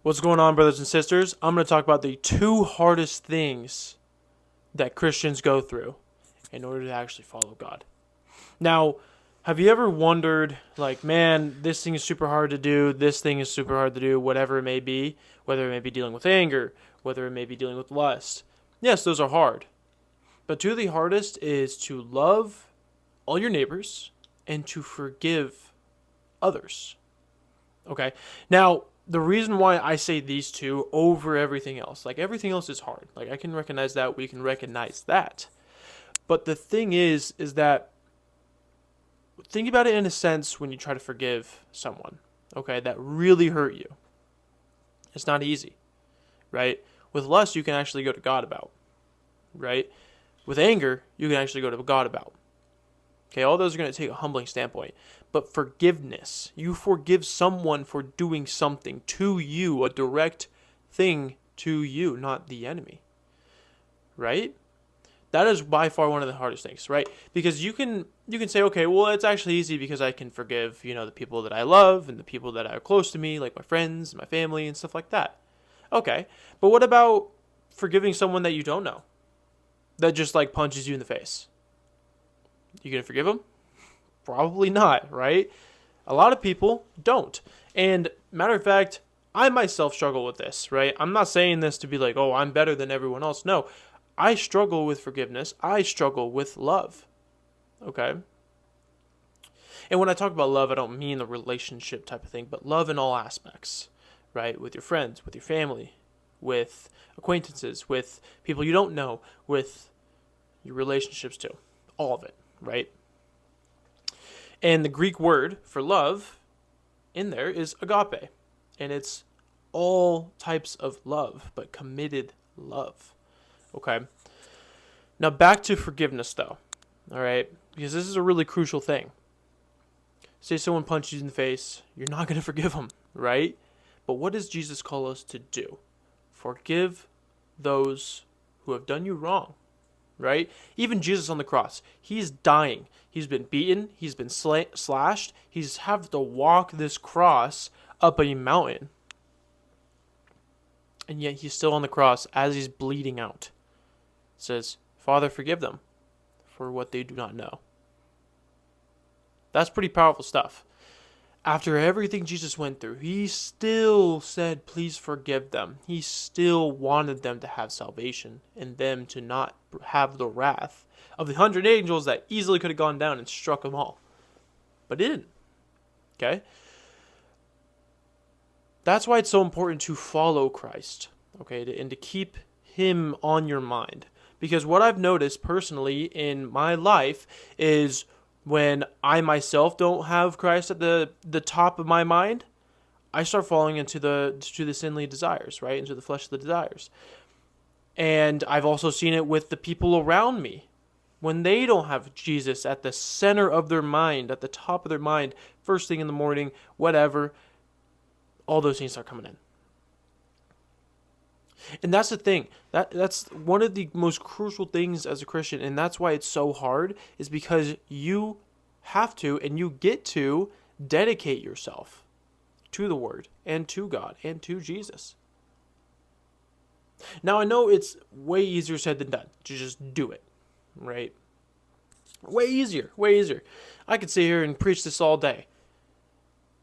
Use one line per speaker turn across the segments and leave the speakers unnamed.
What's going on, brothers and sisters? I'm going to talk about the two hardest things that Christians go through in order to actually follow God. Now, have you ever wondered, like, man, this thing is super hard to do, this thing is super hard to do, whatever it may be, whether it may be dealing with anger, whether it may be dealing with lust? Yes, those are hard. But two of the hardest is to love all your neighbors and to forgive others. Okay? Now, the reason why I say these two over everything else, like everything else is hard. Like I can recognize that, we can recognize that. But the thing is that think about it in a sense when you try to forgive someone, okay, that really hurt you. It's not easy, right? With lust, you can actually go to God about, right? With anger, you can actually go to God about. Okay, all those are going to take a humbling standpoint. But forgiveness, you forgive someone for doing something to you, a direct thing to you, not the enemy. Right? That is by far one of the hardest things, right? Because you can say, okay, well, it's actually easy because I can forgive, the people that I love and the people that are close to me, like my friends and my family and stuff like that. Okay, but what about forgiving someone that you don't know, that just like punches you in the face? You gonna forgive them? Probably not, right? A lot of people don't. And matter of fact, I myself struggle with this, right? I'm not saying this to be like, oh, I'm better than everyone else. No, I struggle with forgiveness. I struggle with love. Okay? And when I talk about love, I don't mean the relationship type of thing, but love in all aspects, right? With your friends, with your family, with acquaintances, with people you don't know, with your relationships too. All of it, right? And the Greek word for love in there is agape. And it's all types of love, but committed love. Okay? Now back to forgiveness though. All right? Because this is a really crucial thing. Say someone punches you in the face, you're not going to forgive them, right? But what does Jesus call us to do? Forgive those who have done you wrong. Right? Even Jesus on the cross, he's dying. He's been beaten. He's been slashed. He's had to walk this cross up a mountain. And yet he's still on the cross as he's bleeding out. It says, Father, forgive them for what they do not know. That's pretty powerful stuff. After everything Jesus went through, he still said, please forgive them. He still wanted them to have salvation and them to not have the wrath of the 100 angels that easily could have gone down and struck them all. But it didn't. Okay? That's why it's so important to follow Christ. Okay? And to keep him on your mind. Because what I've noticed personally in my life is when I myself don't have Christ at the top of my mind, I start falling into the sinly desires, right? Into the fleshly desires. And I've also seen it with the people around me. When they don't have Jesus at the center of their mind, at the top of their mind, first thing in the morning, whatever, all those things start coming in. And that's the thing. That's one of the most crucial things as a Christian, and that's why it's so hard, is because you have to and you get to dedicate yourself to the Word and to God and to Jesus. Now, I know it's way easier said than done to just do it, right? Way easier, way easier. I could sit here and preach this all day.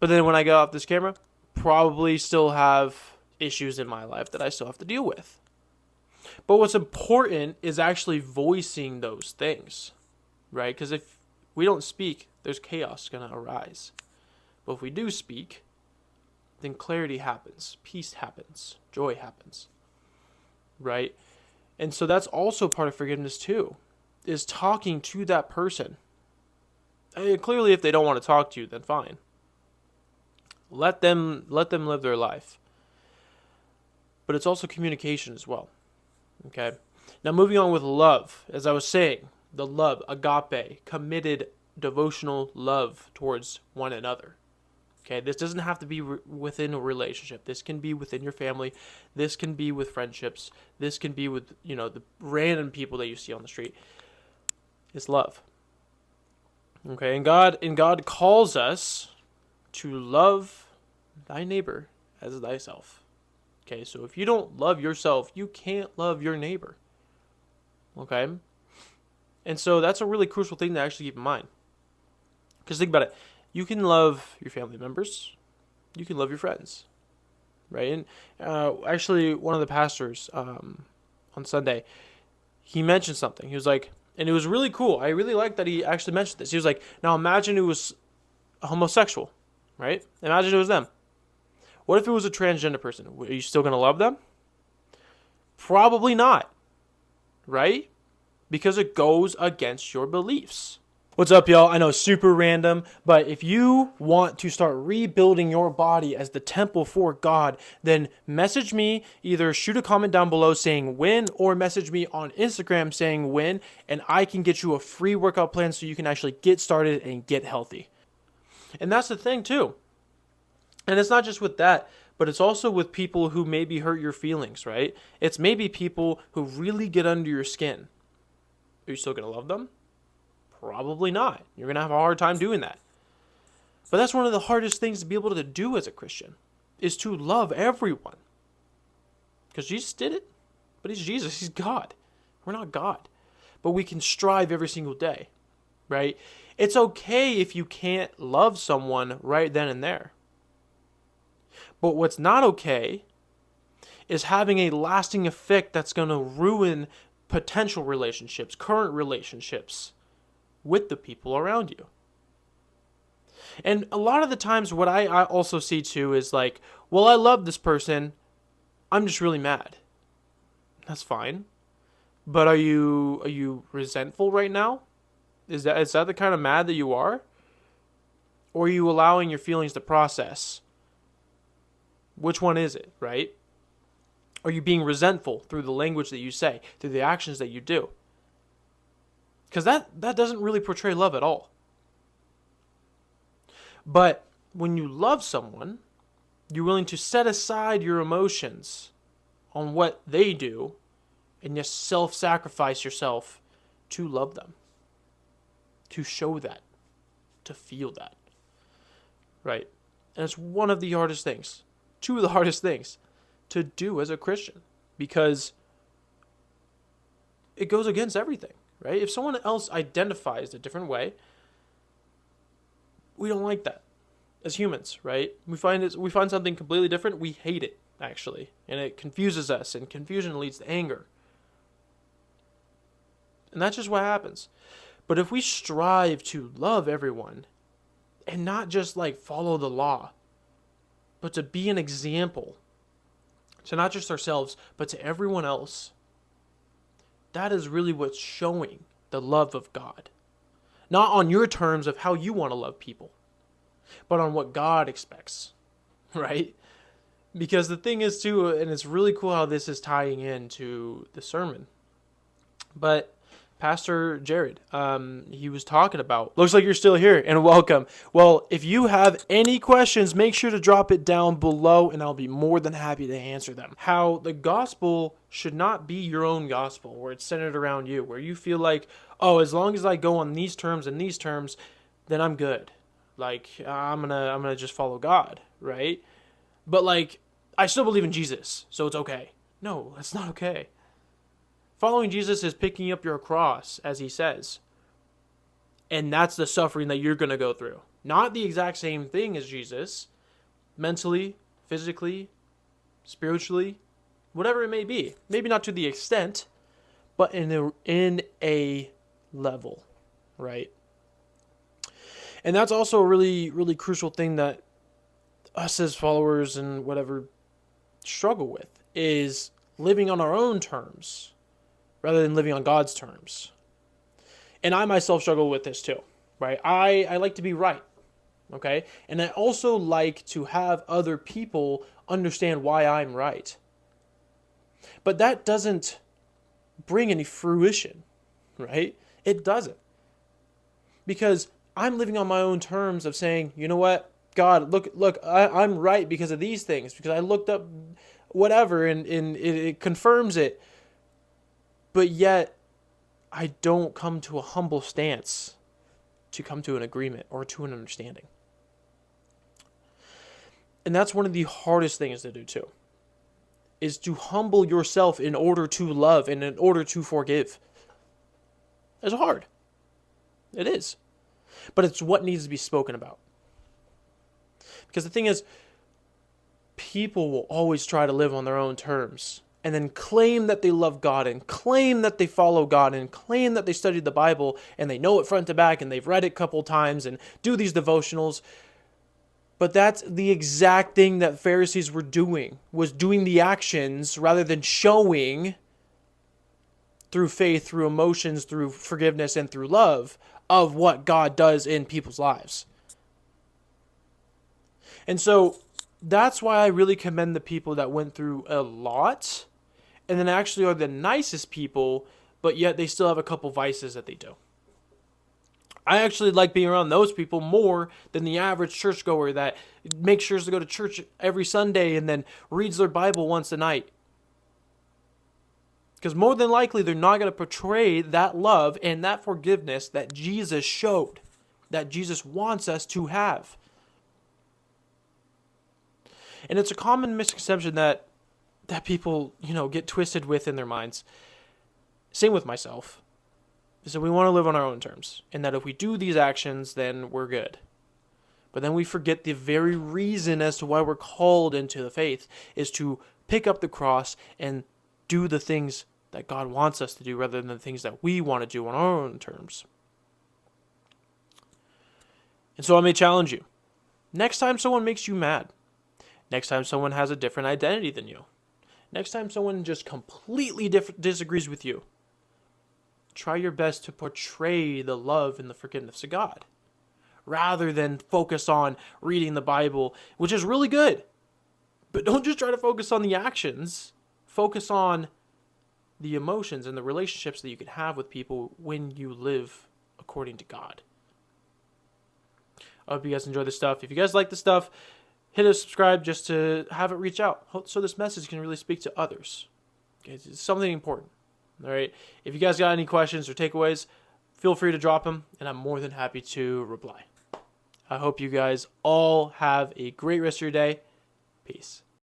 But then when I get off this camera, probably still have issues in my life that I still have to deal with. But what's important is actually voicing those things, right? Because if we don't speak, there's chaos going to arise. But if we do speak, then clarity happens, peace happens, joy happens, right? And so that's also part of forgiveness too, is talking to that person. I mean, clearly, if they don't want to talk to you, then fine. Let them live their life. But it's also communication as well. Okay? Now moving on with love. As I was saying, the love, agape, committed, devotional love towards one another. Okay? This doesn't have to be within a relationship. This can be within your family. This can be with friendships. This can be with, the random people that you see on the street. It's love. Okay? And God calls us to love thy neighbor as thyself. Okay, so if you don't love yourself, you can't love your neighbor. Okay? And so that's a really crucial thing to actually keep in mind. Because think about it. You can love your family members. You can love your friends. Right? And actually, one of the pastors on Sunday, he mentioned something. He was like, and it was really cool. I really liked that he actually mentioned this. He was like, now imagine it was a homosexual. Right? Imagine it was them. What if it was a transgender person? Are you still going to love them? Probably not. Right? Because it goes against your beliefs. What's up, y'all? I know, super random, but if you want to start rebuilding your body as the temple for God, then message me, either shoot a comment down below saying when, or message me on Instagram saying when, and I can get you a free workout plan so you can actually get started and get healthy. And that's the thing too. And it's not just with that, but it's also with people who maybe hurt your feelings, right? It's maybe people who really get under your skin. Are you still going to love them? Probably not. You're going to have a hard time doing that. But that's one of the hardest things to be able to do as a Christian, is to love everyone. Because Jesus did it, but he's Jesus. He's God. We're not God. But we can strive every single day, right? It's okay if you can't love someone right then and there. But what's not okay is having a lasting effect that's going to ruin potential relationships, current relationships, with the people around you. And a lot of the times what I also see too is like, well, I love this person, I'm just really mad. That's fine. But are you resentful right now? Is that the kind of mad that you are? Or are you allowing your feelings to process? Which one is it, right? Are you being resentful through the language that you say, through the actions that you do? Because that doesn't really portray love at all. But when you love someone, you're willing to set aside your emotions on what they do and just self-sacrifice yourself to love them, to show that, to feel that, right? And it's one of the hardest things, two of the hardest things to do as a Christian, because it goes against everything. Right? If someone else identifies a different way, we don't like that as humans, right? We find something completely different, we hate it, actually. And it confuses us, and confusion leads to anger. And that's just what happens. But if we strive to love everyone, and not just like follow the law, but to be an example to not just ourselves, but to everyone else, that is really what's showing the love of God. Not on your terms of how you want to love people, but on what God expects, right? Because the thing is too, and it's really cool how this is tying into the sermon, but Pastor Jared, he was talking about, looks like you're still here, and welcome. Well, if you have any questions, make sure to drop it down below, and I'll be more than happy to answer them. How the gospel should not be your own gospel, where it's centered around you, where you feel like, oh, as long as I go on these terms and these terms, then I'm good. Like, I'm gonna just follow God, right? But like, I still believe in Jesus, so it's okay. No, that's not okay. Following Jesus is picking up your cross, as he says. And that's the suffering that you're going to go through. Not the exact same thing as Jesus, mentally, physically, spiritually, whatever it may be. Maybe not to the extent, but in a level, right? And that's also a really, really crucial thing that us as followers and whatever struggle with, is living on our own terms rather than living on God's terms. And I myself struggle with this too, right? I like to be right, okay? And I also like to have other people understand why I'm right. But that doesn't bring any fruition, right? It doesn't. Because I'm living on my own terms of saying, you know what, God, look, I'm right because of these things, because I looked up whatever and it confirms it. But yet, I don't come to a humble stance to come to an agreement or to an understanding. And that's one of the hardest things to do too. is to humble yourself in order to love and in order to forgive. It's hard. It is. But it's what needs to be spoken about. Because the thing is, people will always try to live on their own terms and then claim that they love God and claim that they follow God and claim that they studied the Bible and they know it front to back and they've read it a couple times and do these devotionals. But that's the exact thing that Pharisees were doing, was doing the actions rather than showing through faith, through emotions, through forgiveness, and through love of what God does in people's lives. And so that's why I really commend the people that went through a lot and then actually are the nicest people, but yet they still have a couple vices that they do. I actually like being around those people more than the average churchgoer that makes sure to go to church every Sunday and then reads their Bible once a night. Because more than likely, they're not going to portray that love and that forgiveness that Jesus showed, that Jesus wants us to have. And it's a common misconception that people, get twisted with in their minds. Same with myself. So we want to live on our own terms. And that if we do these actions, then we're good. But then we forget the very reason as to why we're called into the faith is to pick up the cross and do the things that God wants us to do rather than the things that we want to do on our own terms. And so I may challenge you. Next time someone makes you mad, next time someone has a different identity than you, next time someone just completely disagrees with you, try your best to portray the love and the forgiveness of God rather than focus on reading the Bible, which is really good. But don't just try to focus on the actions. Focus on the emotions and the relationships that you can have with people when you live according to God. I hope you guys enjoy this stuff. If you guys like this stuff, hit a subscribe just to have it reach out so this message can really speak to others. Okay, it's something important. All right. If you guys got any questions or takeaways, feel free to drop them, and I'm more than happy to reply. I hope you guys all have a great rest of your day. Peace.